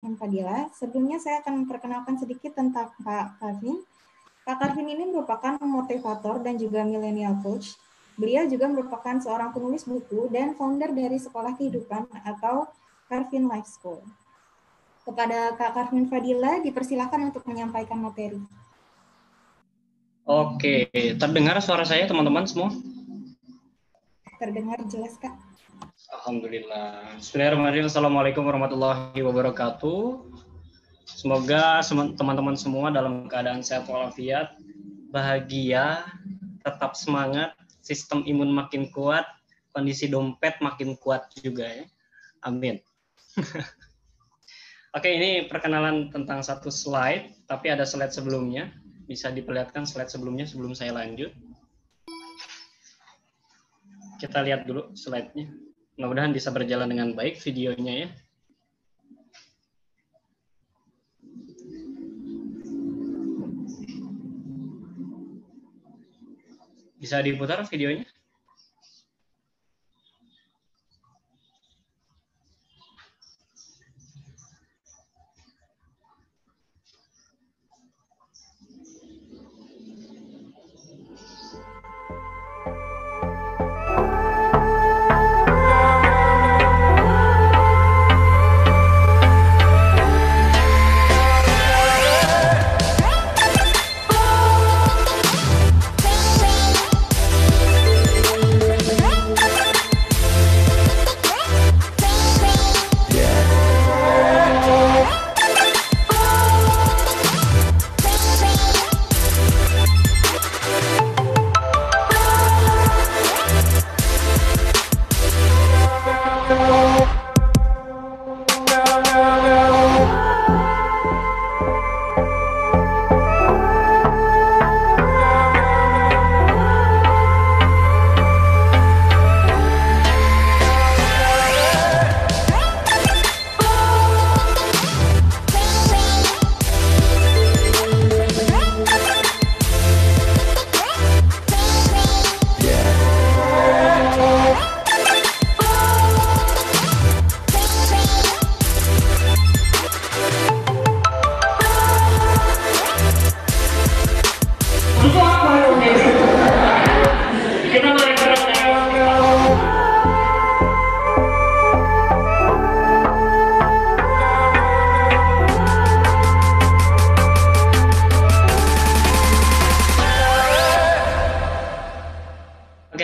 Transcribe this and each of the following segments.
Fadila. Sebelumnya saya akan memperkenalkan sedikit tentang Kak Karvin. Kak Karvin ini merupakan motivator dan juga millennial coach. Beliau juga merupakan seorang penulis buku dan founder dari Sekolah Kehidupan atau Karvin Life School. Kepada Kak Karvin Fadila, dipersilakan untuk menyampaikan materi. Oke, terdengar suara saya teman-teman semua? Terdengar jelas, Kak. Alhamdulillah. Bismillahirrahmanirrahim. Assalamualaikum warahmatullahi wabarakatuh. Semoga teman-teman semua dalam keadaan sehat walafiat, bahagia, tetap semangat, sistem imun makin kuat, kondisi dompet makin kuat juga ya. Amin. Oke, ini perkenalan tentang satu slide, tapi ada slide sebelumnya. Bisa diperlihatkan slide sebelumnya sebelum saya lanjut. Kita lihat dulu slide-nya. Mudah-mudahan bisa berjalan dengan baik videonya ya. Bisa diputar videonya?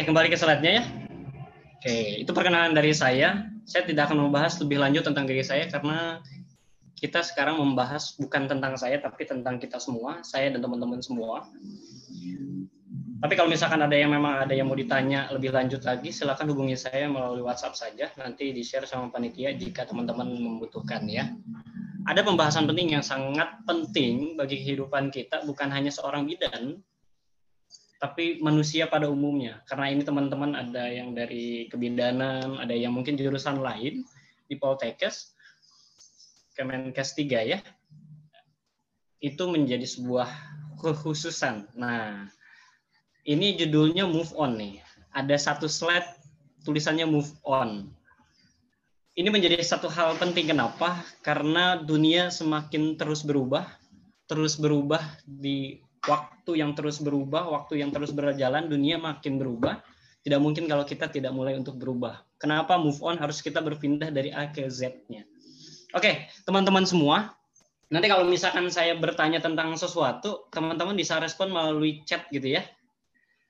Kembali ke slide-nya ya. Oke, itu perkenalan dari saya. Saya tidak akan membahas lebih lanjut tentang diri saya karena kita sekarang membahas bukan tentang saya tapi tentang kita semua, saya dan teman-teman semua. Tapi kalau misalkan ada yang mau ditanya lebih lanjut lagi, silakan hubungi saya melalui WhatsApp saja. Nanti di-share sama panitia jika teman-teman membutuhkan ya. Ada pembahasan penting yang sangat penting bagi kehidupan kita, bukan hanya seorang bidan, tapi manusia pada umumnya. Karena ini teman-teman ada yang dari kebidanan, ada yang mungkin jurusan lain di Poltekkes, Kemenkes 3 ya. Itu menjadi sebuah kekhususan. Nah, ini judulnya Move On nih. Ada satu slide tulisannya Move On. Ini menjadi satu hal penting. Kenapa? Karena dunia semakin terus berubah di waktu yang terus berubah, waktu yang terus berjalan, dunia makin berubah. Tidak mungkin kalau kita tidak mulai untuk berubah. Kenapa move on? Harus kita berpindah dari A ke Z-nya. Oke, teman-teman semua. Nanti kalau misalkan saya bertanya tentang sesuatu, teman-teman bisa respon melalui chat gitu ya.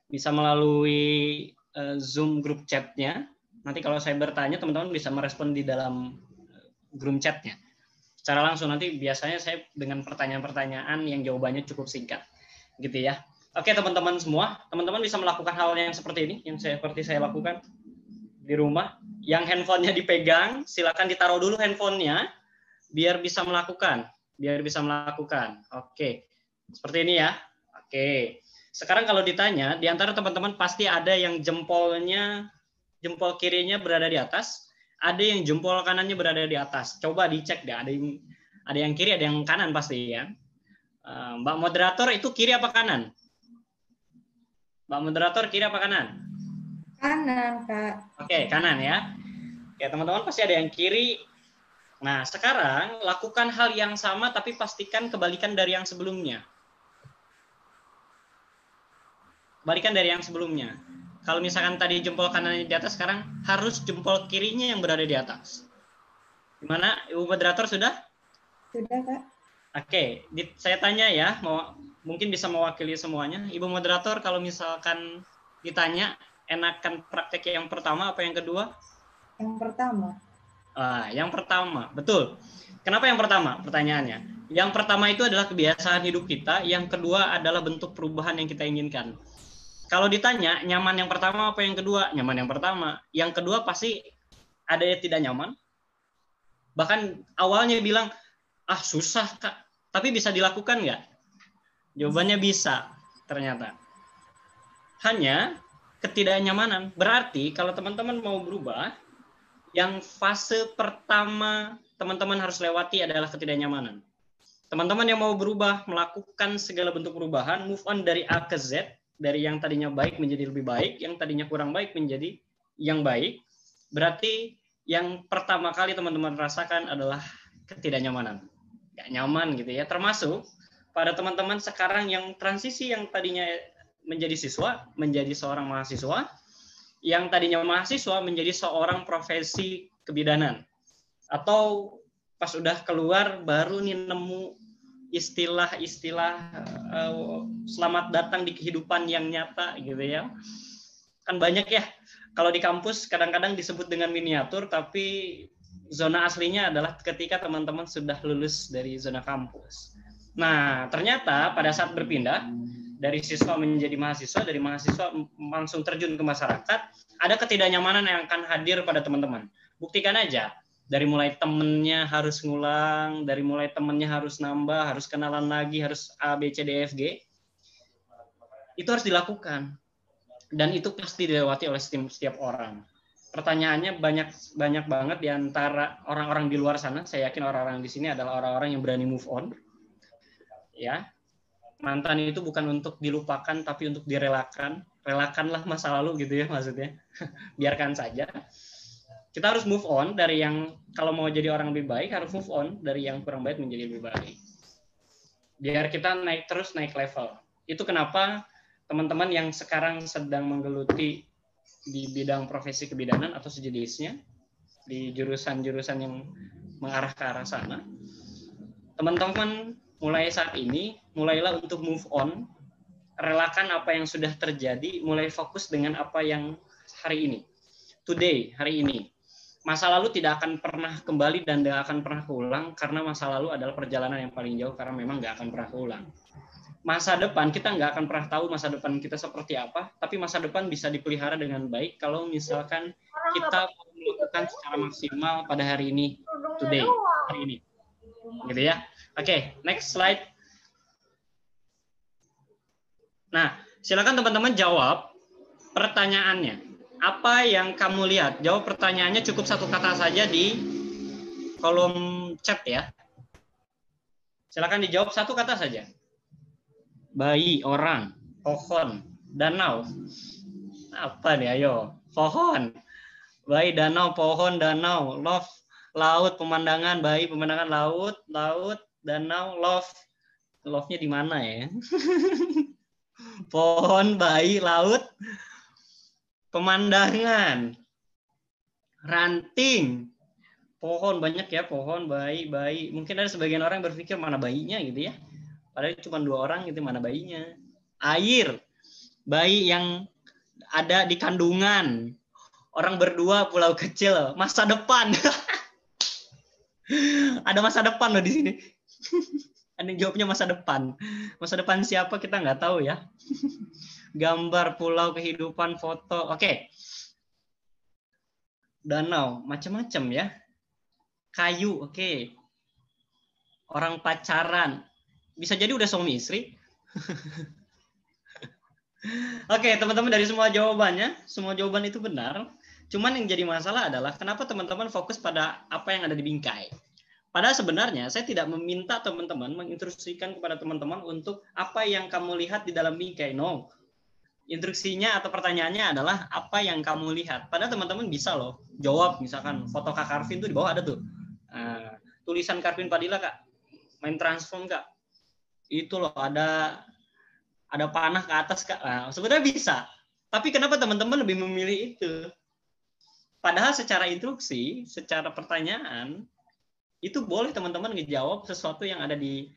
Bisa melalui Zoom grup chat-nya. Nanti kalau saya bertanya, teman-teman bisa merespon di dalam grup chat-nya. Secara langsung nanti biasanya saya dengan pertanyaan-pertanyaan yang jawabannya cukup singkat. Gitu ya. Oke teman-teman semua, teman-teman bisa melakukan hal yang seperti ini, yang seperti saya lakukan di rumah. Yang handphonenya dipegang, silakan ditaruh dulu handphonenya, biar bisa melakukan. Oke, seperti ini ya. Oke, sekarang kalau ditanya, di antara teman-teman pasti ada yang jempol kirinya berada di atas, ada yang jempol kanannya berada di atas. Coba dicek deh, ada yang kiri, ada yang kanan pasti ya. Mbak moderator itu kiri apa kanan? Mbak moderator kiri apa kanan? Kanan, Kak. Oke, kanan ya. Oke, teman-teman pasti ada yang kiri, Nah, sekarang lakukan hal yang sama tapi pastikan kebalikan dari yang sebelumnya. Kebalikan dari yang sebelumnya. Kalau misalkan tadi jempol kanannya di atas, sekarang harus jempol kirinya yang berada di atas. Gimana, Ibu moderator sudah? Sudah, Kak. Oke, saya tanya ya, mungkin bisa mewakili semuanya. Ibu moderator, kalau misalkan ditanya, enakan praktek yang pertama apa yang kedua? Yang pertama. Yang pertama, betul. Kenapa yang pertama? Pertanyaannya. Yang pertama itu adalah kebiasaan hidup kita. Yang kedua adalah bentuk perubahan yang kita inginkan. Kalau ditanya, nyaman yang pertama apa yang kedua? Nyaman yang pertama. Yang kedua pasti ada yang tidak nyaman. Bahkan awalnya bilang, susah Kak. Tapi bisa dilakukan nggak? Jawabannya bisa, ternyata. Hanya ketidaknyamanan. Berarti kalau teman-teman mau berubah, yang fase pertama teman-teman harus lewati adalah ketidaknyamanan. Teman-teman yang mau berubah, melakukan segala bentuk perubahan, move on dari A ke Z, dari yang tadinya baik menjadi lebih baik, yang tadinya kurang baik menjadi yang baik, berarti yang pertama kali teman-teman rasakan adalah ketidaknyamanan. Gak nyaman gitu ya, termasuk pada teman-teman sekarang yang transisi yang tadinya menjadi siswa, menjadi seorang mahasiswa, yang tadinya mahasiswa menjadi seorang profesi kebidanan. Atau pas udah keluar baru nih nemu istilah-istilah selamat datang di kehidupan yang nyata gitu ya. Kan banyak ya, kalau di kampus kadang-kadang disebut dengan miniatur, tapi zona aslinya adalah ketika teman-teman sudah lulus dari zona kampus. Nah, ternyata pada saat berpindah dari siswa menjadi mahasiswa, dari mahasiswa langsung terjun ke masyarakat, ada ketidaknyamanan yang akan hadir pada teman-teman. Buktikan aja, dari mulai temennya harus ngulang, dari mulai temennya harus nambah, harus kenalan lagi, harus A, B, C, D, F, G. Itu harus dilakukan. Dan itu pasti dilewati oleh setiap orang. Pertanyaannya banyak banget di antara orang-orang di luar sana. Saya yakin orang-orang di sini adalah orang-orang yang berani move on. Ya, mantan itu bukan untuk dilupakan tapi untuk direlakan. Relakanlah masa lalu gitu ya maksudnya. Biarkan saja. Kita harus move on dari yang kalau mau jadi orang lebih baik harus move on dari yang kurang baik menjadi lebih baik. Biar kita naik level. Itu kenapa teman-teman yang sekarang sedang menggeluti di bidang profesi kebidanan atau sejenisnya di jurusan-jurusan yang mengarah ke arah sana. Teman-teman mulai saat ini, mulailah untuk move on, relakan apa yang sudah terjadi, mulai fokus dengan apa yang hari ini, today, hari ini. Masa lalu tidak akan pernah kembali dan tidak akan pernah keulang, karena masa lalu adalah perjalanan yang paling jauh, karena memang nggak akan pernah keulang. Masa depan, kita nggak akan pernah tahu masa depan kita seperti apa, tapi masa depan bisa dipelihara dengan baik kalau misalkan kita melakukan secara maksimal pada hari ini, today, hari ini. Gitu ya. Oke, next slide. Nah, silakan teman-teman jawab pertanyaannya. Apa yang kamu lihat? Jawab pertanyaannya cukup satu kata saja di kolom chat ya. Silakan dijawab satu kata saja. Bayi, orang, pohon, danau. Apa nih, ayo. Pohon. Bayi, danau, pohon, danau, love, laut, pemandangan, bayi, pemandangan, laut, danau, love. Love-nya di mana ya? Pohon, bayi, laut, pemandangan, ranting, pohon banyak ya, pohon, bayi. Mungkin ada sebagian orang yang berpikir mana bayinya gitu ya. Padahal cuma 2 orang gitu, mana bayinya. Air, bayi yang ada di kandungan. Orang berdua, pulau kecil, masa depan. Ada masa depan loh di sini. Ada yang jawabnya masa depan. Masa depan siapa kita nggak tahu ya. Gambar, pulau, kehidupan, foto. Oke. Danau, macam-macam ya. Kayu, oke. Orang pacaran. Bisa jadi udah suami istri. Oke, teman-teman, dari semua jawabannya, semua jawaban itu benar. Cuman yang jadi masalah adalah kenapa teman-teman fokus pada apa yang ada di bingkai. Padahal sebenarnya saya tidak meminta teman-teman menginstruksikan kepada teman-teman untuk apa yang kamu lihat di dalam bingkai. No. Instruksinya atau pertanyaannya adalah apa yang kamu lihat. Padahal teman-teman bisa loh jawab, misalkan foto Kak Karvin tuh di bawah ada tuh. tulisan Karvin Padilla Kak, main transform Kak, itu loh ada panah ke atas Kak. Nah, sebenarnya bisa, tapi kenapa teman-teman lebih memilih itu? Padahal secara instruksi, secara pertanyaan, itu boleh teman-teman ngejawab sesuatu yang ada di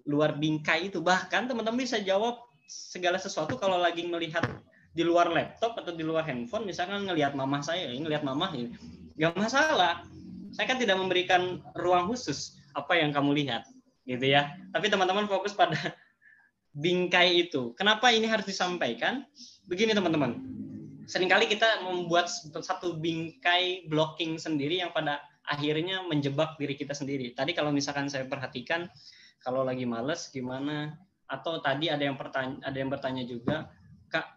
luar bingkai itu. Bahkan teman-teman bisa jawab segala sesuatu kalau lagi melihat di luar laptop atau di luar handphone, misalkan ngelihat mamah saya, ngelihat mamah ini, nggak masalah. Saya kan tidak memberikan ruang khusus apa yang kamu lihat, gitu ya. Tapi teman-teman fokus pada bingkai itu. Kenapa ini harus disampaikan? Begini teman-teman, seringkali kita membuat satu bingkai blocking sendiri yang pada akhirnya menjebak diri kita sendiri. Tadi kalau misalkan saya perhatikan, kalau lagi males gimana? Atau tadi ada yang bertanya juga, Kak,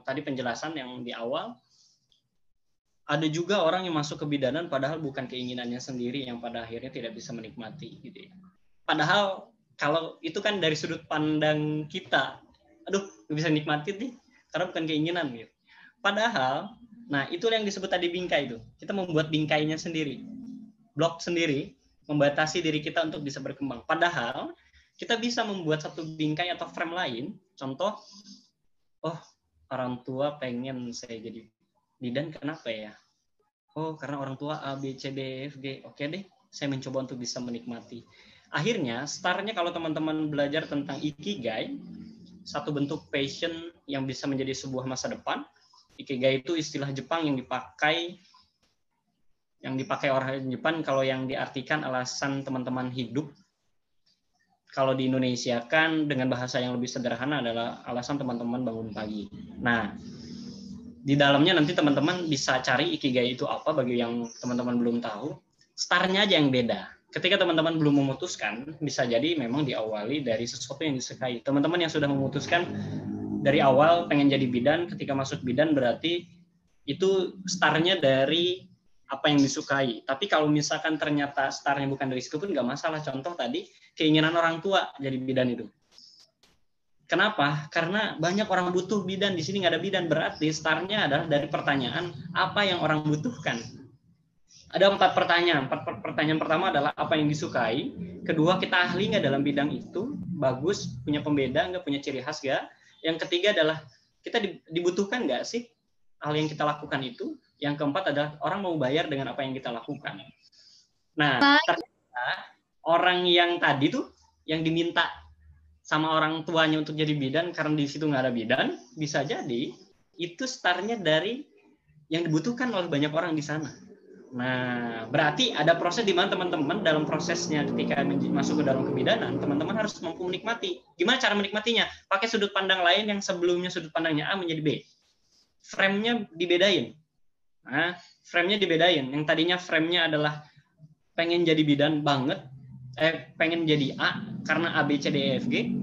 tadi penjelasan yang di awal, ada juga orang yang masuk ke bidanan padahal bukan keinginannya sendiri yang pada akhirnya tidak bisa menikmati, gitu ya. Padahal kalau itu kan dari sudut pandang kita, aduh, nggak bisa nikmati nih, karena bukan keinginan, gitu. Padahal, nah itu yang disebut tadi bingkai itu. Kita membuat bingkainya sendiri, blok sendiri, membatasi diri kita untuk bisa berkembang. Padahal kita bisa membuat satu bingkai atau frame lain. Contoh, oh orang tua pengen saya jadi bidan, kenapa ya? Oh karena orang tua A, B, C, D, E, F, G. Oke deh, saya mencoba untuk bisa menikmati. Akhirnya, startnya kalau teman-teman belajar tentang Ikigai, satu bentuk passion yang bisa menjadi sebuah masa depan. Ikigai itu istilah Jepang yang dipakai orang Jepang kalau yang diartikan alasan teman-teman hidup. Kalau di Indonesia kan dengan bahasa yang lebih sederhana adalah alasan teman-teman bangun pagi. Nah, di dalamnya nanti teman-teman bisa cari Ikigai itu apa bagi yang teman-teman belum tahu. Startnya aja yang beda. Ketika teman-teman belum memutuskan, bisa jadi memang diawali dari sesuatu yang disukai. Teman-teman yang sudah memutuskan dari awal pengen jadi bidan, ketika masuk bidan berarti itu startnya dari apa yang disukai. Tapi kalau misalkan ternyata startnya bukan dari situ pun nggak masalah. Contoh tadi, keinginan orang tua jadi bidan itu. Kenapa? Karena banyak orang butuh bidan, di sini nggak ada bidan. Berarti startnya adalah dari pertanyaan, apa yang orang butuhkan. Ada 4 pertanyaan. Pertanyaan pertama adalah apa yang disukai. Kedua, kita ahli nggak dalam bidang itu? Bagus, punya pembeda nggak, punya ciri khas nggak? Yang ketiga adalah kita dibutuhkan nggak sih hal yang kita lakukan itu? Yang keempat adalah orang mau bayar dengan apa yang kita lakukan. Nah, ternyata orang yang tadi tuh yang diminta sama orang tuanya untuk jadi bidan karena di situ nggak ada bidan, bisa jadi itu startnya dari yang dibutuhkan oleh banyak orang di sana. Nah, berarti ada proses di mana teman-teman dalam prosesnya ketika masuk ke dalam kebidanan, teman-teman harus mampu menikmati. Gimana cara menikmatinya? Pakai sudut pandang lain yang sebelumnya sudut pandangnya A menjadi B. Frame-nya dibedain. Nah, frame-nya dibedain. Yang tadinya frame-nya adalah pengen jadi bidan banget, pengen jadi A karena A, B, C, D, E, F, G.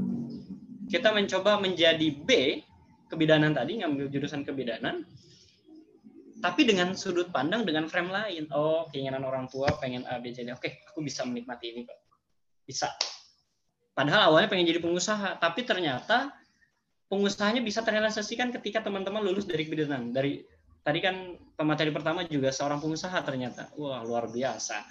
Kita mencoba menjadi B, kebidanan tadi, ngambil jurusan kebidanan, tapi dengan sudut pandang, dengan frame lain. Oh, keinginan orang tua pengen A, B, C, D. Oke, aku bisa menikmati ini kok. Bisa. Padahal awalnya pengen jadi pengusaha, tapi ternyata pengusahanya bisa terrealisasikan ketika teman-teman lulus dari kebidanan. Tadi kan pemateri pertama juga seorang pengusaha ternyata. Wah, luar biasa.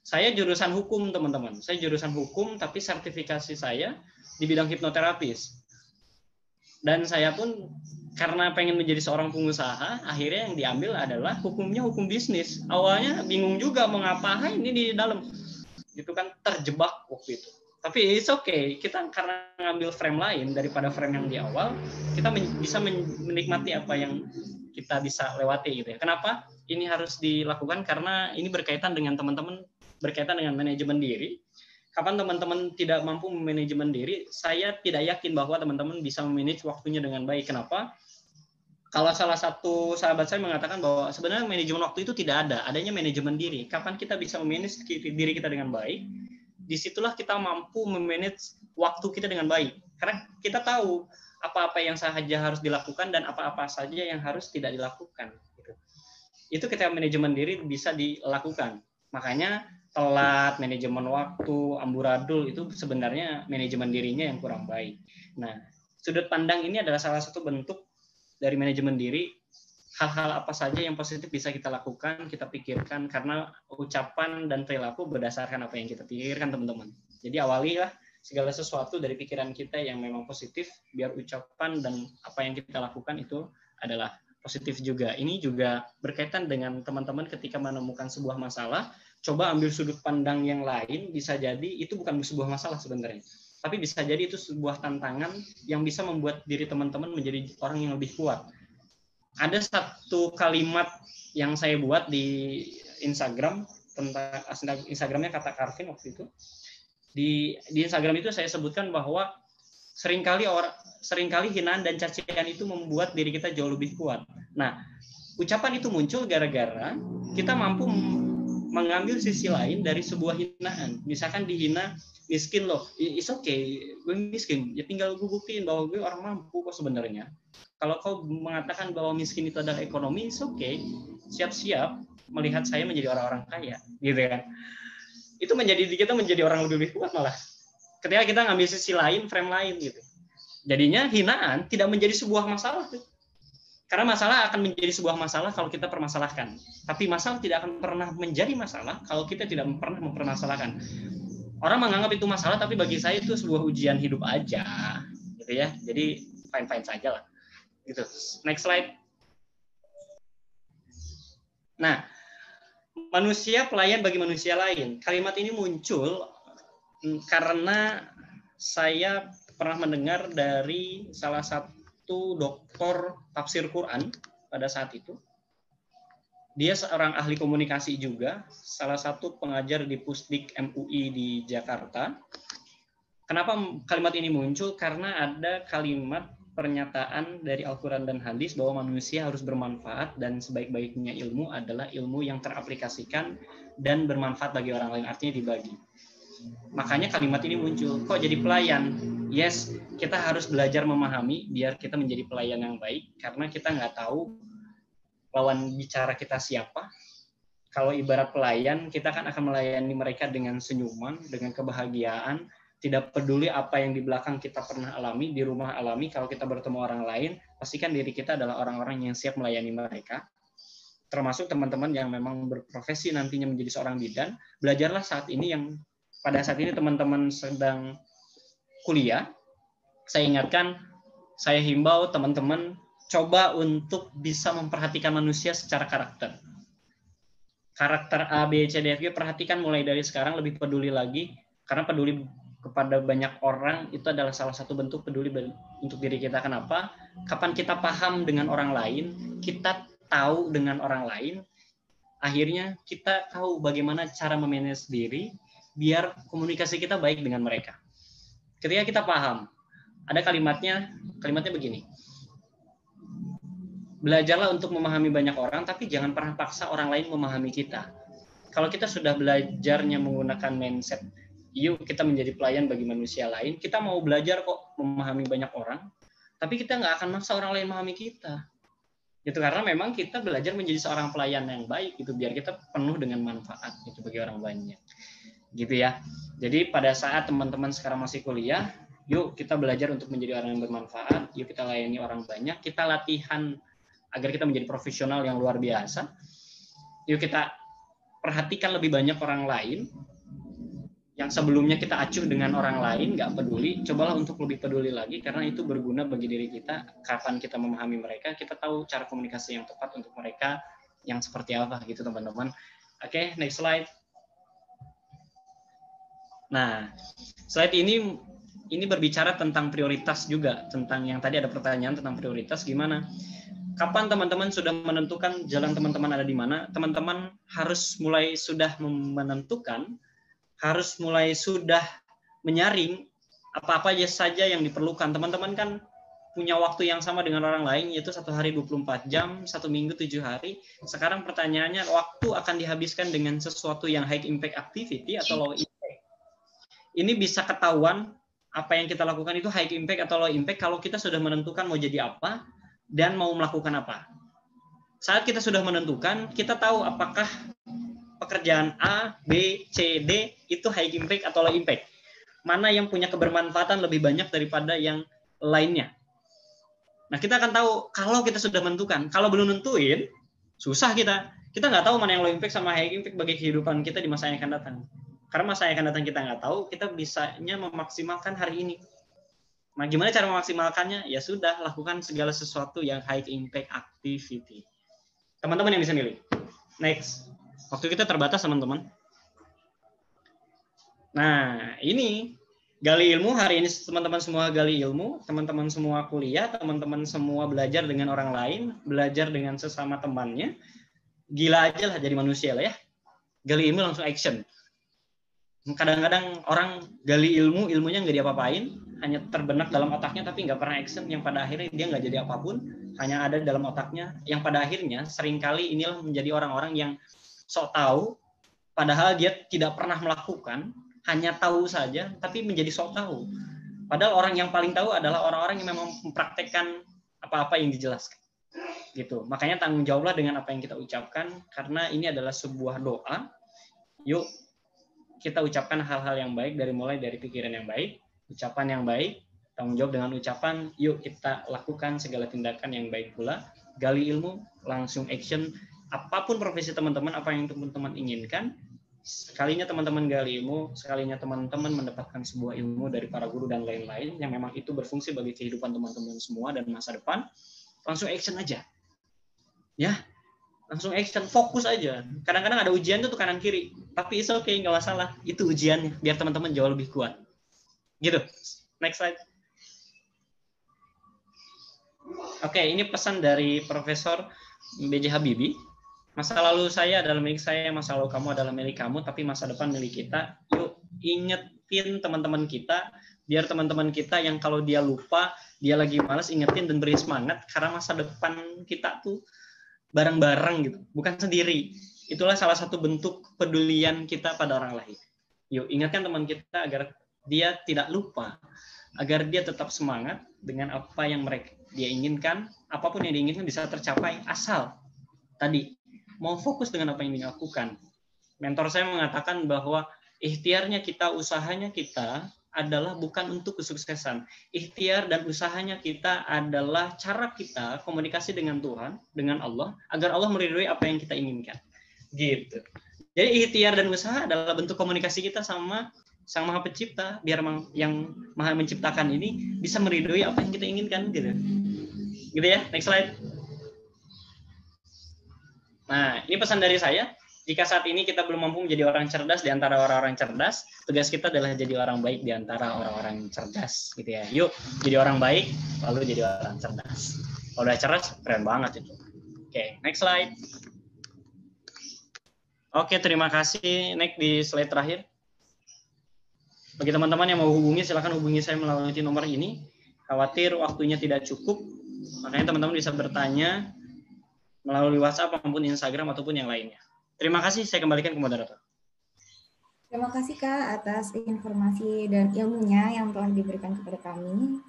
Saya jurusan hukum, teman-teman. Saya jurusan hukum, tapi sertifikasi saya di bidang hipnoterapis. Dan saya pun karena pengen menjadi seorang pengusaha, akhirnya yang diambil adalah hukumnya hukum bisnis. Awalnya bingung juga mau ngapain ini di dalam. Itu kan terjebak waktu itu. Tapi it's okay, kita karena ngambil frame lain daripada frame yang di awal, kita bisa menikmati apa yang kita bisa lewati gitu ya. Kenapa ini harus dilakukan? Karena ini berkaitan dengan teman-teman, berkaitan dengan manajemen diri. Kapan teman-teman tidak mampu memanajemen diri, saya tidak yakin bahwa teman-teman bisa memanage waktunya dengan baik. Kenapa? Kalau salah satu sahabat saya mengatakan bahwa sebenarnya manajemen waktu itu tidak ada, adanya manajemen diri. Kapan kita bisa memanage diri kita dengan baik, disitulah kita mampu memanage waktu kita dengan baik. Karena kita tahu apa-apa yang saja harus dilakukan dan apa-apa saja yang harus tidak dilakukan. Itu ketika manajemen diri bisa dilakukan. Makanya telat, manajemen waktu, amburadul itu sebenarnya manajemen dirinya yang kurang baik. Nah, sudut pandang ini adalah salah satu bentuk dari manajemen diri hal-hal apa saja yang positif bisa kita lakukan, kita pikirkan, karena ucapan dan perilaku berdasarkan apa yang kita pikirkan, teman-teman. Jadi awalilah segala sesuatu dari pikiran kita yang memang positif, biar ucapan dan apa yang kita lakukan itu adalah positif juga. Ini juga berkaitan dengan teman-teman ketika menemukan sebuah masalah, coba ambil sudut pandang yang lain, bisa jadi itu bukan sebuah masalah sebenarnya. Tapi bisa jadi itu sebuah tantangan yang bisa membuat diri teman-teman menjadi orang yang lebih kuat. Ada satu kalimat yang saya buat di Instagram, tentang Instagramnya Kata Karvin waktu itu. Di Instagram itu saya sebutkan bahwa seringkali hinaan dan cacian itu membuat diri kita jauh lebih kuat. Nah, ucapan itu muncul gara-gara kita mampu mengambil sisi lain dari sebuah hinaan. Misalkan dihina, miskin loh, it's okay, gue miskin, ya tinggal gue buktiin bahwa gue orang mampu kok sebenarnya. Kalau kau mengatakan bahwa miskin itu adalah ekonomi, it's okay, siap-siap melihat saya menjadi orang-orang kaya, gitu kan. Itu kita menjadi orang lebih kuat malah. Ketika kita ngambil sisi lain, frame lain gitu. Jadinya hinaan tidak menjadi sebuah masalah. Karena masalah akan menjadi sebuah masalah kalau kita permasalahkan. Tapi masalah tidak akan pernah menjadi masalah kalau kita tidak pernah mempermasalahkan. Orang menganggap itu masalah, tapi bagi saya itu sebuah ujian hidup aja, gitu ya. Jadi fine-fine saja lah. Gitu. Next slide. Nah, manusia pelayan bagi manusia lain. Kalimat ini muncul karena saya pernah mendengar dari salah satu doktor tafsir Quran pada saat itu. Dia seorang ahli komunikasi juga, salah satu pengajar di Pusdik MUI di Jakarta. Kenapa kalimat ini muncul? Karena ada kalimat pernyataan dari Al-Quran dan Hadis bahwa manusia harus bermanfaat dan sebaik-baiknya ilmu adalah ilmu yang teraplikasikan dan bermanfaat bagi orang lain, artinya dibagi. Makanya kalimat ini muncul. Kok jadi pelayan? Yes, kita harus belajar memahami biar kita menjadi pelayan yang baik, karena kita nggak tahu lawan bicara kita siapa. Kalau ibarat pelayan, kita kan akan melayani mereka dengan senyuman, dengan kebahagiaan, tidak peduli apa yang di belakang kita pernah alami, di rumah alami. Kalau kita bertemu orang lain, pastikan diri kita adalah orang-orang yang siap melayani mereka. Termasuk teman-teman yang memang berprofesi nantinya menjadi seorang bidan. Belajarlah saat ini, yang pada saat ini teman-teman sedang kuliah. Saya ingatkan, saya himbau teman-teman coba untuk bisa memperhatikan manusia secara karakter. Karakter A, B, C, D, F, G, perhatikan mulai dari sekarang, lebih peduli lagi. Karena peduli kepada banyak orang itu adalah salah satu bentuk peduli untuk diri kita. Kenapa? Kapan kita paham dengan orang lain, kita tahu dengan orang lain, akhirnya kita tahu bagaimana cara memanage diri biar komunikasi kita baik dengan mereka. Ketika kita paham, ada kalimatnya begini. Belajarlah untuk memahami banyak orang, tapi jangan pernah paksa orang lain memahami kita. Kalau kita sudah belajarnya menggunakan mindset, yuk kita menjadi pelayan bagi manusia lain, kita mau belajar kok memahami banyak orang, tapi kita nggak akan maksa orang lain memahami kita. Itu karena memang kita belajar menjadi seorang pelayan yang baik, gitu, biar kita penuh dengan manfaat gitu bagi orang banyak. Gitu ya. Jadi pada saat teman-teman sekarang masih kuliah, yuk kita belajar untuk menjadi orang yang bermanfaat, yuk kita layani orang banyak, kita latihan agar kita menjadi profesional yang luar biasa. Yuk kita perhatikan lebih banyak orang lain. Yang sebelumnya kita acuh dengan orang lain, nggak peduli. Cobalah untuk lebih peduli lagi, karena itu berguna bagi diri kita. Kapan kita memahami mereka, kita tahu cara komunikasi yang tepat untuk mereka yang seperti apa gitu teman-teman. Oke, next slide. Nah, slide ini berbicara tentang prioritas juga. Tentang yang tadi ada pertanyaan tentang prioritas, gimana? Kapan teman-teman sudah menentukan jalan teman-teman ada di mana? Teman-teman harus mulai sudah menentukan, harus mulai sudah menyaring apa-apa saja yang diperlukan. Teman-teman kan punya waktu yang sama dengan orang lain, yaitu 1 hari 24 jam, 1 minggu 7 hari. Sekarang pertanyaannya, waktu akan dihabiskan dengan sesuatu yang high impact activity atau low impact? Ini bisa ketahuan apa yang kita lakukan itu high impact atau low impact kalau kita sudah menentukan mau jadi apa dan mau melakukan apa. Saat kita sudah menentukan, kita tahu apakah pekerjaan A, B, C, D itu high impact atau low impact. Mana yang punya kebermanfaatan lebih banyak daripada yang lainnya. Nah, kita akan tahu kalau kita sudah menentukan. Kalau belum nentuin, susah kita. Kita nggak tahu mana yang low impact sama high impact bagi kehidupan kita di masa yang akan datang. Karena masa yang akan datang kita nggak tahu, kita bisanya memaksimalkan hari ini. Nah, gimana cara memaksimalkannya? Ya sudah, lakukan segala sesuatu yang high impact activity. Teman-teman yang bisa milih. Next. Waktu kita terbatas, teman-teman. Nah, ini gali ilmu hari ini, teman-teman semua gali ilmu, teman-teman semua kuliah, teman-teman semua belajar dengan orang lain, belajar dengan sesama temannya. Gila aja lah jadi manusia lah ya. Gali ilmu langsung action. Kadang-kadang orang gali ilmu, ilmunya nggak diapa-apain, hanya terbenak dalam otaknya tapi nggak pernah action, yang pada akhirnya dia nggak jadi apapun, hanya ada dalam otaknya, yang pada akhirnya seringkali inilah menjadi orang-orang yang sok tahu, padahal dia tidak pernah melakukan, hanya tahu saja, tapi menjadi sok tahu. Padahal orang yang paling tahu adalah orang-orang yang memang mempraktekkan apa-apa yang dijelaskan. Gitu. Makanya tanggung jawablah dengan apa yang kita ucapkan, karena ini adalah sebuah doa. Yuk, kita ucapkan hal-hal yang baik, mulai dari pikiran yang baik, ucapan yang baik, tanggung jawab dengan ucapan, yuk kita lakukan segala tindakan yang baik pula, gali ilmu, langsung action, apapun profesi teman-teman, apa yang teman-teman inginkan, sekalinya teman-teman gali ilmu, sekalinya teman-teman mendapatkan sebuah ilmu dari para guru dan lain-lain yang memang itu berfungsi bagi kehidupan teman-teman semua dan masa depan, langsung action aja. Ya, langsung action, fokus aja. Kadang-kadang ada ujian tuh kanan kiri, tapi it's okay, nggak masalah. Itu ujiannya, biar teman-teman jauh lebih kuat. Gitu. Next slide. Oke, ini pesan dari Profesor B.J. Habibie. Masa lalu saya adalah milik saya, masa lalu kamu adalah milik kamu, tapi masa depan milik kita. Yuk, ingetin teman-teman kita, biar teman-teman kita yang kalau dia lupa, dia lagi malas, ingetin dan beri semangat, karena masa depan kita tuh bareng-bareng gitu, bukan sendiri. Itulah salah satu bentuk pedulian kita pada orang lain. Yuk, ingatkan teman kita agar dia tidak lupa, agar dia tetap semangat dengan apa yang dia inginkan, apapun yang diinginkan bisa tercapai, asal tadi mau fokus dengan apa yang dilakukan. Mentor saya mengatakan bahwa ikhtiarnya kita, usahanya kita adalah bukan untuk kesuksesan. Ikhtiar dan usahanya kita adalah cara kita komunikasi dengan Tuhan, dengan Allah, agar Allah meridhoi apa yang kita inginkan. Gitu. Jadi ikhtiar dan usaha adalah bentuk komunikasi kita sama Sang Maha Pencipta, biar yang Maha Menciptakan ini bisa meridhoi apa yang kita inginkan, gitu. Gitu ya. Next slide. Nah, ini pesan dari saya. Jika saat ini kita belum mampu menjadi orang cerdas di antara orang-orang cerdas, tugas kita adalah jadi orang baik di antara orang-orang cerdas, gitu ya. Yuk, jadi orang baik, lalu jadi orang cerdas. Kalau udah cerdas, keren banget itu. Oke, next slide. Oke, terima kasih. Next di slide terakhir. Bagi teman-teman yang mau hubungi, silakan hubungi saya melalui nomor ini. Khawatir waktunya tidak cukup, makanya teman-teman bisa bertanya melalui WhatsApp maupun Instagram ataupun yang lainnya. Terima kasih, saya kembalikan ke moderator. Terima kasih Kak atas informasi dan ilmunya yang telah diberikan kepada kami.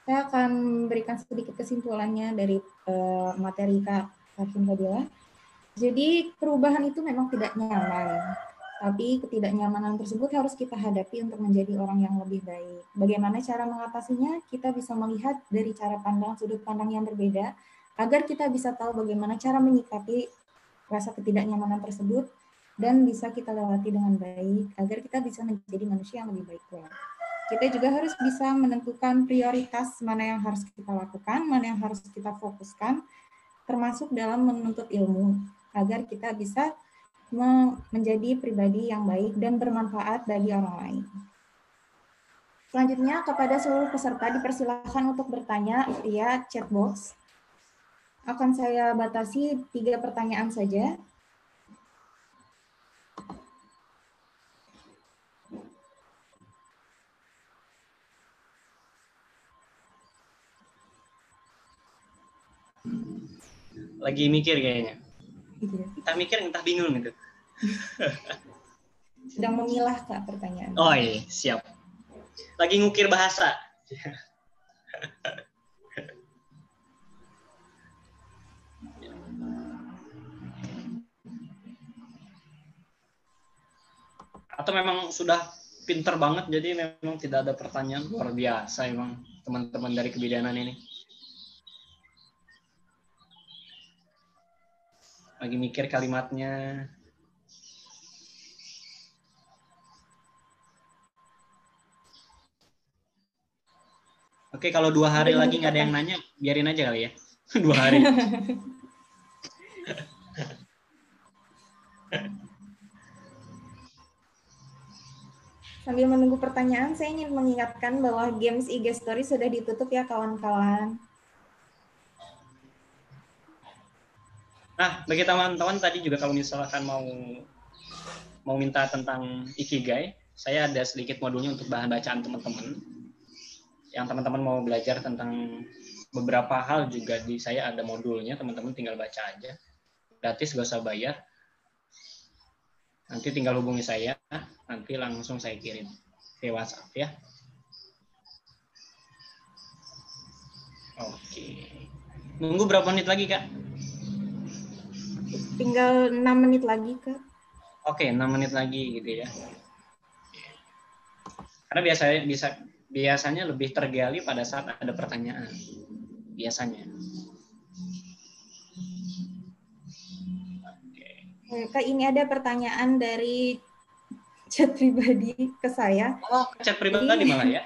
Saya akan memberikan sedikit kesimpulannya dari materi Kak Karvin Fadilah. Jadi perubahan itu memang tidak nyaman, tapi ketidaknyamanan tersebut harus kita hadapi untuk menjadi orang yang lebih baik. Bagaimana cara mengatasinya? Kita bisa melihat dari cara pandang, sudut pandang yang berbeda, agar kita bisa tahu bagaimana cara menyikapi rasa ketidaknyamanan tersebut dan bisa kita lewati dengan baik agar kita bisa menjadi manusia yang lebih baik pula. Kita juga harus bisa menentukan prioritas mana yang harus kita lakukan, mana yang harus kita fokuskan, termasuk dalam menuntut ilmu agar kita bisa menjadi pribadi yang baik dan bermanfaat bagi orang lain. Selanjutnya, kepada seluruh peserta dipersilakan untuk bertanya via chat box. Akan saya batasi 3 pertanyaan saja. Lagi mikir kayaknya. Entah mikir, entah bingung gitu. Sedang memilah Kak pertanyaan. Oh iya, siap. Lagi ngukir bahasa. Atau memang sudah pinter banget, jadi memang tidak ada pertanyaan, luar biasa emang teman-teman dari kebidanan ini. Lagi mikir kalimatnya. Oke, kalau 2 hari lagi nggak ada yang nanya, biarin aja kali ya. 2 hari. Sambil menunggu pertanyaan, saya ingin mengingatkan bahwa games IG Story sudah ditutup ya kawan-kawan. Nah, bagi teman-teman tadi juga kalau misalkan mau minta tentang Ikigai, saya ada sedikit modulnya untuk bahan bacaan teman-teman. Yang teman-teman mau belajar tentang beberapa hal juga di saya ada modulnya, teman-teman tinggal baca aja. Gratis, gak usah bayar. Nanti tinggal hubungi saya, nanti langsung saya kirim ke WhatsApp ya. Oke. Nunggu berapa menit lagi, Kak? Tinggal 6 menit lagi, Kak. Oke, 6 menit lagi gitu ya. Karena biasanya lebih tergali pada saat ada pertanyaan. Biasanya. Kak, ini ada pertanyaan dari chat pribadi ke saya. Oh, chat pribadi malah ya?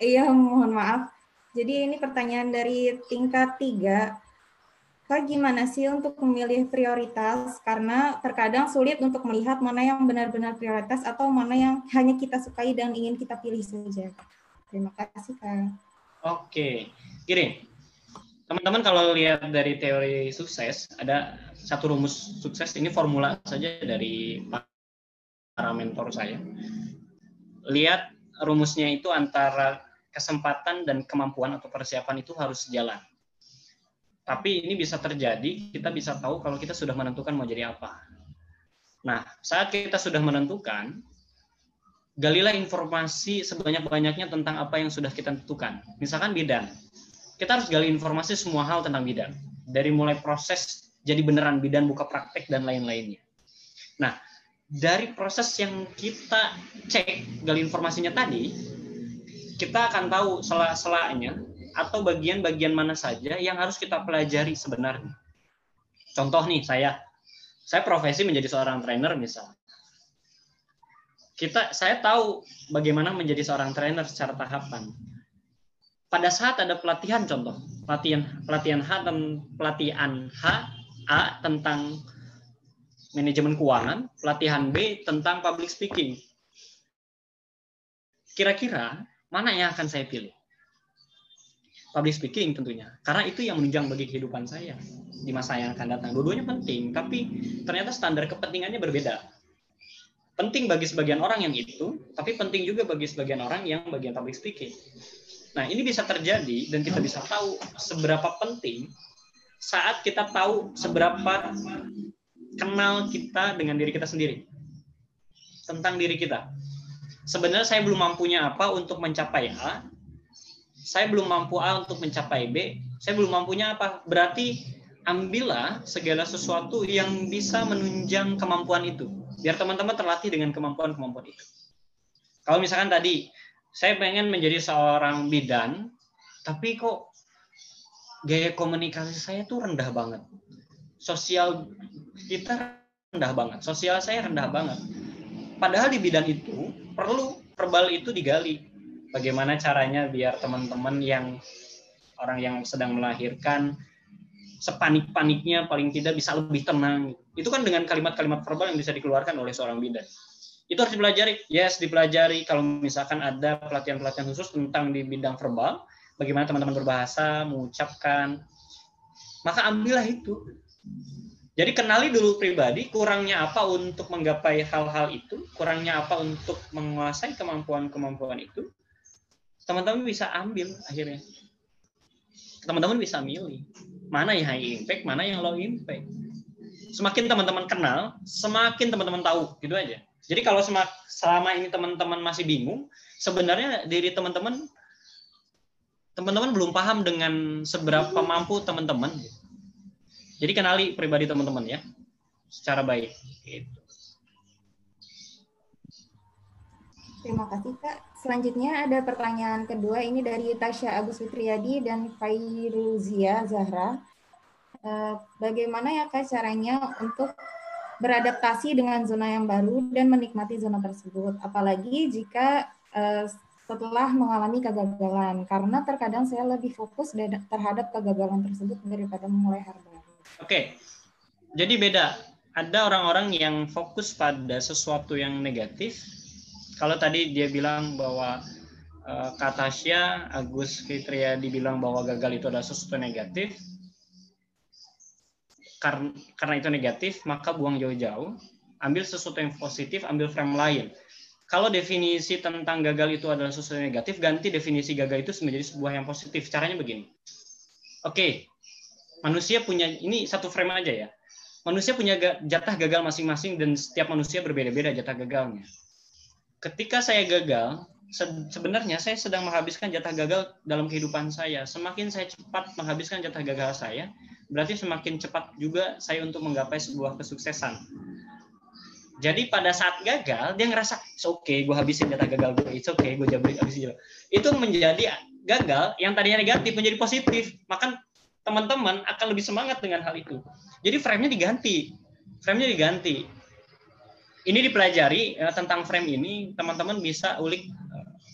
Iya, mohon maaf. Jadi ini pertanyaan dari tingkat 3. Kak, gimana sih untuk memilih prioritas? Karena terkadang sulit untuk melihat mana yang benar-benar prioritas atau mana yang hanya kita sukai dan ingin kita pilih saja. Terima kasih, Kak. Oke, gini. Teman-teman kalau lihat dari teori sukses, ada satu rumus sukses, ini formula saja dari para mentor saya. Lihat rumusnya itu antara kesempatan dan kemampuan atau persiapan itu harus sejalan. Tapi ini bisa terjadi, kita bisa tahu kalau kita sudah menentukan mau jadi apa. Nah, saat kita sudah menentukan, galilah informasi sebanyak-banyaknya tentang apa yang sudah kita tentukan. Misalkan bidan. Kita harus gali informasi semua hal tentang bidan. Dari mulai proses jadi beneran bidan, buka praktek, dan lain-lainnya. Nah, dari proses yang kita cek, gali informasinya tadi, kita akan tahu sela-selanya atau bagian-bagian mana saja yang harus kita pelajari sebenarnya. Contoh nih, saya profesi menjadi seorang trainer misalnya. Saya tahu bagaimana menjadi seorang trainer secara tahapan. Pada saat ada pelatihan, contoh pelatihan H A tentang manajemen keuangan, pelatihan B tentang public speaking. Kira-kira mana yang akan saya pilih? Public speaking tentunya, karena itu yang menunjang bagi kehidupan saya di masa yang akan datang. Dua-duanya penting, tapi ternyata standar kepentingannya berbeda. Penting bagi sebagian orang yang itu, tapi penting juga bagi sebagian orang yang bagian public speaking. Nah, ini bisa terjadi dan kita bisa tahu seberapa penting saat kita tahu seberapa kenal kita dengan diri kita sendiri. Tentang diri kita. Sebenarnya saya belum mampunya apa untuk mencapai A, saya belum mampu A untuk mencapai B, saya belum mampunya apa. Berarti ambillah segala sesuatu yang bisa menunjang kemampuan itu. Biar teman-teman terlatih dengan kemampuan-kemampuan itu. Kalau misalkan tadi, saya pengen menjadi seorang bidan, tapi kok gaya komunikasi saya tuh rendah banget. Sosial kita rendah banget. Sosial saya rendah banget. Padahal di bidan itu, perlu verbal itu digali. Bagaimana caranya biar teman-teman orang yang sedang melahirkan sepanik-paniknya paling tidak bisa lebih tenang. Itu kan dengan kalimat-kalimat verbal yang bisa dikeluarkan oleh seorang bidan. Itu harus dipelajari. Yes, dipelajari. Kalau misalkan ada pelatihan-pelatihan khusus tentang di bidang verbal, bagaimana teman-teman berbahasa, mengucapkan, maka ambillah itu. Jadi kenali dulu pribadi, kurangnya apa untuk menggapai hal-hal itu, kurangnya apa untuk menguasai kemampuan-kemampuan itu, teman-teman bisa ambil akhirnya. Teman-teman bisa milih mana yang high impact, mana yang low impact. Semakin teman-teman kenal, semakin teman-teman tahu, gitu aja. Jadi kalau selama ini teman-teman masih bingung, sebenarnya diri teman-teman belum paham dengan seberapa mampu teman-teman. Jadi kenali pribadi teman-teman ya, secara baik. Gitu. Terima kasih, Kak. Selanjutnya ada pertanyaan kedua, ini dari Tasya Agus Fitriyadi dan Fairuzia Zahra. bagaimana ya Kak caranya untuk beradaptasi dengan zona yang baru dan menikmati zona tersebut. Apalagi jika setelah mengalami kegagalan, karena terkadang saya lebih fokus terhadap kegagalan tersebut daripada memulai hal baru. Oke, jadi beda. Ada orang-orang yang fokus pada sesuatu yang negatif. Kalau tadi dia bilang bahwa Kak Tasya, Agus Fitria dibilang bahwa gagal itu adalah sesuatu negatif. Karena itu negatif, maka buang jauh-jauh. Ambil sesuatu yang positif, ambil frame lain. Kalau definisi tentang gagal itu adalah sesuatu yang negatif, ganti definisi gagal itu menjadi sebuah yang positif. Caranya begini. Oke, manusia punya, ini satu frame aja ya. Manusia punya jatah gagal masing-masing dan setiap manusia berbeda-beda jatah gagalnya. Ketika saya gagal, sebenarnya saya sedang menghabiskan jatah gagal dalam kehidupan saya. Semakin saya cepat menghabiskan jatah gagal saya, berarti semakin cepat juga saya untuk menggapai sebuah kesuksesan. Jadi pada saat gagal, dia ngerasa, it's okay, gue habisin jatah gagal gue, it's okay, gue habisin. Itu menjadi gagal yang tadinya negatif menjadi positif. Maka teman-teman akan lebih semangat dengan hal itu. Jadi frame-nya diganti. Ini dipelajari tentang frame ini, teman-teman bisa ulik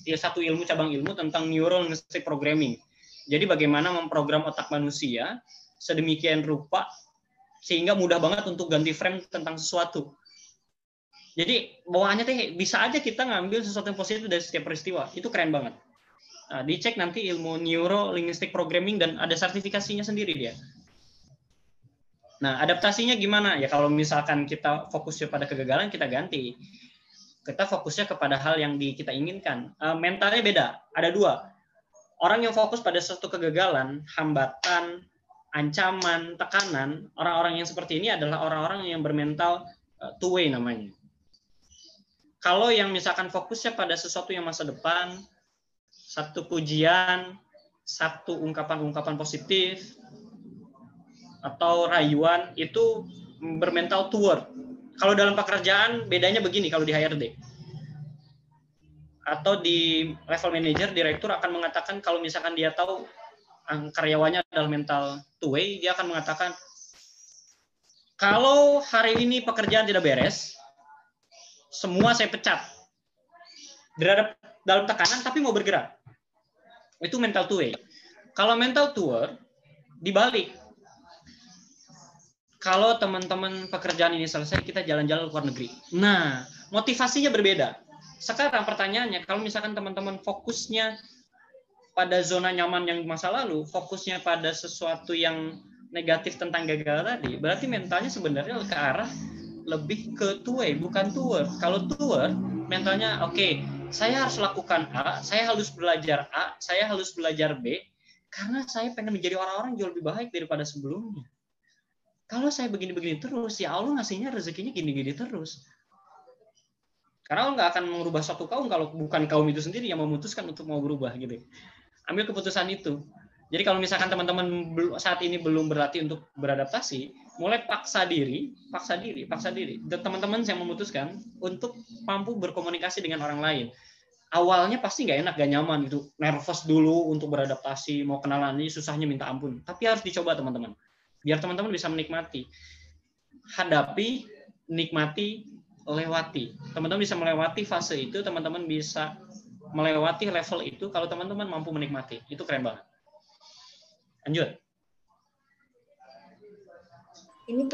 satu cabang ilmu tentang neural linguistic programming. Jadi bagaimana memprogram otak manusia sedemikian rupa sehingga mudah banget untuk ganti frame tentang sesuatu. Jadi bawaannya bisa aja kita ngambil sesuatu yang positif dari setiap peristiwa. Itu keren banget. Nah, dicek nanti ilmu neuro linguistic programming dan ada sertifikasinya sendiri dia. Nah, adaptasinya gimana? Ya kalau misalkan kita fokusnya pada kegagalan, kita ganti. Kita fokusnya kepada hal yang kita inginkan. Mentalnya beda. Ada dua. Orang yang fokus pada suatu kegagalan, hambatan, ancaman, tekanan, orang-orang yang seperti ini adalah orang-orang yang bermental two way namanya. Kalau yang misalkan fokusnya pada sesuatu yang masa depan, satu pujian, satu ungkapan-ungkapan positif, atau rayuan, itu bermental toward. Kalau dalam pekerjaan, bedanya begini kalau di HRD. Atau di level manager, direktur akan mengatakan kalau misalkan dia tahu karyawannya adalah mental two way, dia akan mengatakan, kalau hari ini pekerjaan tidak beres, semua saya pecat. Berada dalam tekanan tapi mau bergerak. Itu mental two way. Kalau mental toward, dibalik. Kalau teman-teman pekerjaan ini selesai, kita jalan-jalan ke luar negeri. Nah, motivasinya berbeda. Sekarang pertanyaannya, kalau misalkan teman-teman fokusnya pada zona nyaman yang masa lalu, fokusnya pada sesuatu yang negatif tentang gagal tadi, berarti mentalnya sebenarnya ke arah lebih ke two way, bukan toward. Kalau toward, mentalnya oke, saya harus lakukan A, saya harus belajar A, saya harus belajar B, karena saya pengen menjadi orang-orang jauh lebih baik daripada sebelumnya. Kalau saya begini-begini terus, ya Allah ngasihnya rezekinya gini-gini terus. Karena Allah nggak akan merubah suatu kaum kalau bukan kaum itu sendiri yang memutuskan untuk mau berubah gitu. Ambil keputusan itu. Jadi kalau misalkan teman-teman saat ini belum berlatih untuk beradaptasi, mulai paksa diri. Teman-teman yang memutuskan untuk mampu berkomunikasi dengan orang lain. Awalnya pasti nggak enak, nggak nyaman gitu, nervous dulu untuk beradaptasi, mau kenalan ini susahnya minta ampun. Tapi harus dicoba teman-teman. Biar teman-teman bisa menikmati. Hadapi, nikmati, lewati. Teman-teman bisa melewati fase itu, teman-teman bisa melewati level itu kalau teman-teman mampu menikmati. Itu keren banget. Lanjut. Ini